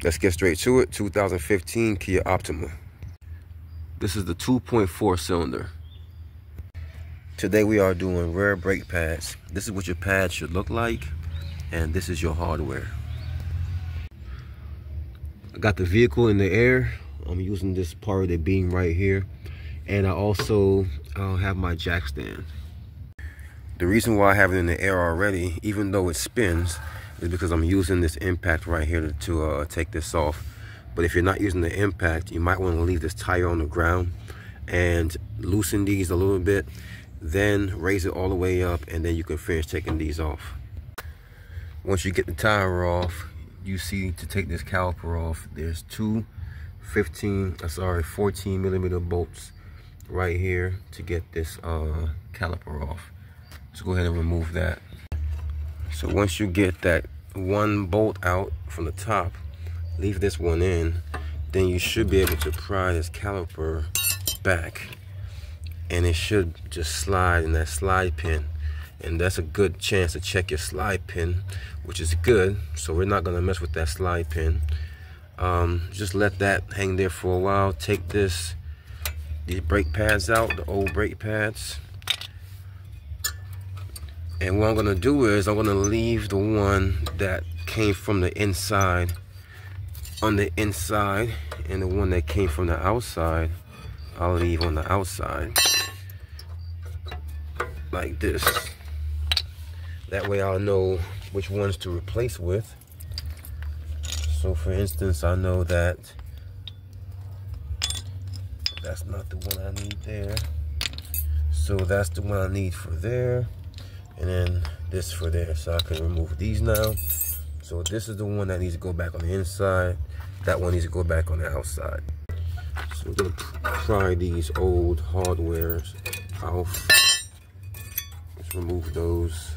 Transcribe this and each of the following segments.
Let's get straight to it. 2015 Kia Optima. This is the 2.4 cylinder. Today we are doing rear brake pads. This is what your pads should look like, and this is your hardware. I got the vehicle in the air. I'm using this part of the beam right here, and I also have my jack stand. The reason why I have it in the air already, even though it spins, is because I'm using this impact right here to take this off. But if you're not using the impact, you might want to leave this tire on the ground and loosen these a little bit, then raise it all the way up, and then you can finish taking these off. Once you get the tire off, you see to take this caliper off, there's two 14 millimeter bolts right here to get this caliper off. So go ahead and remove that. So once you get that one bolt out from the top, leave this one in, then you should be able to pry this caliper back, and it should just slide in that slide pin. And that's a good chance to check your slide pin, which is good. So we're not gonna mess with that slide pin. Just let that hang there for a while. Take these brake pads out, the old brake pads. And what I'm gonna do is I'm gonna leave the one that came from the inside on the inside, and the one that came from the outside I'll leave on the outside, like this. That way I'll know which ones to replace with. So for instance, I know that that's not the one I need there, so that's the one I need for there, and then this for there. So I can remove these now. So this is the one that needs to go back on the inside, that one needs to go back on the outside. So we're gonna pry these old hardwares off. Let's remove those.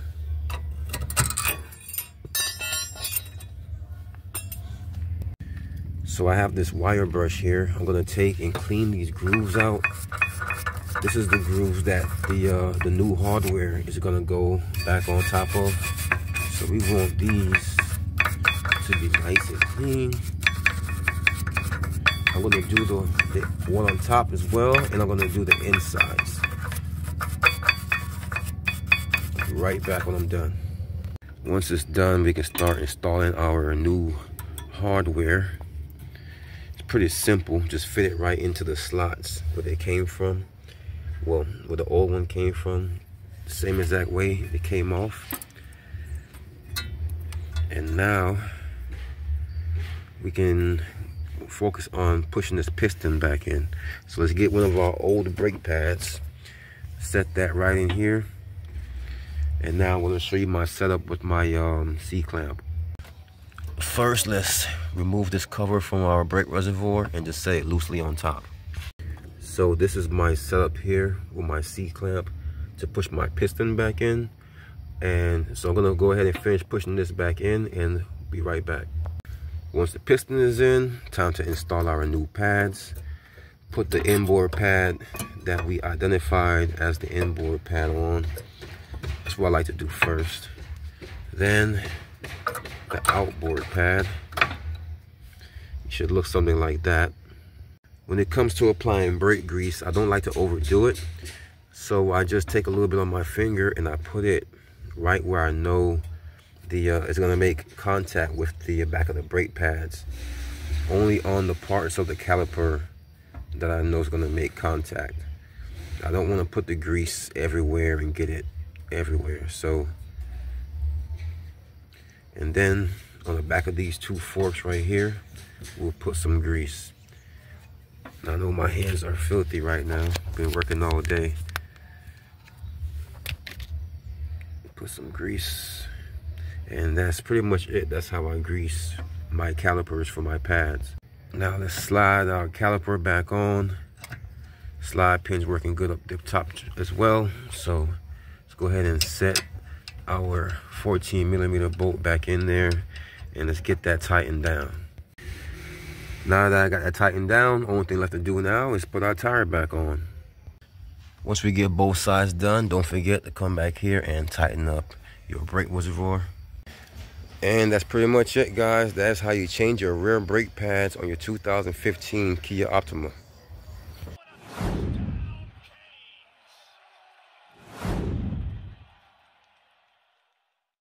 So I have this wire brush here. I'm gonna take and clean these grooves out. This is the grooves that the new hardware is gonna go back on top of. So we want these to be nice and clean. I'm gonna do the one on top as well, and I'm gonna do the insides. I'll be right back when I'm done. Once it's done, we can start installing our new hardware. Pretty simple, just fit it right into the slots where they came from. Well, where the old one came from, the same exact way it came off. And now we can focus on pushing this piston back in. So let's get one of our old brake pads, set that right in here, and now I'm going to show you my setup with my C-clamp. First, let's remove this cover from our brake reservoir and just set it loosely on top. So this is my setup here with my C-clamp to push my piston back in. And so I'm gonna go ahead and finish pushing this back in and be right back. Once the piston is in, time to install our new pads. Put the inboard pad that we identified as the inboard pad on. That's what I like to do first. Then the outboard pad. It should look something like that. When it comes to applying brake grease, I don't like to overdo it. So I just take a little bit on my finger and I put it right where I know it's gonna make contact with the back of the brake pads. Only on the parts of the caliper that I know is gonna make contact. I don't wanna put the grease everywhere and get it everywhere. So, and then on the back of these two forks right here, we'll put some grease. I know my hands are filthy right now. Been working all day. Put some grease, and that's pretty much it. That's how I grease my calipers for my pads. Now let's slide our caliper back on. Slide pin's working good up the top as well. So let's go ahead and set our 14 millimeter bolt back in there, and let's get that tightened down. Now that I got that tightened down, only thing left to do now is put our tire back on. Once we get both sides done, don't forget to come back here and tighten up your brake reservoir. And that's pretty much it, guys. That's how you change your rear brake pads on your 2015 Kia Optima.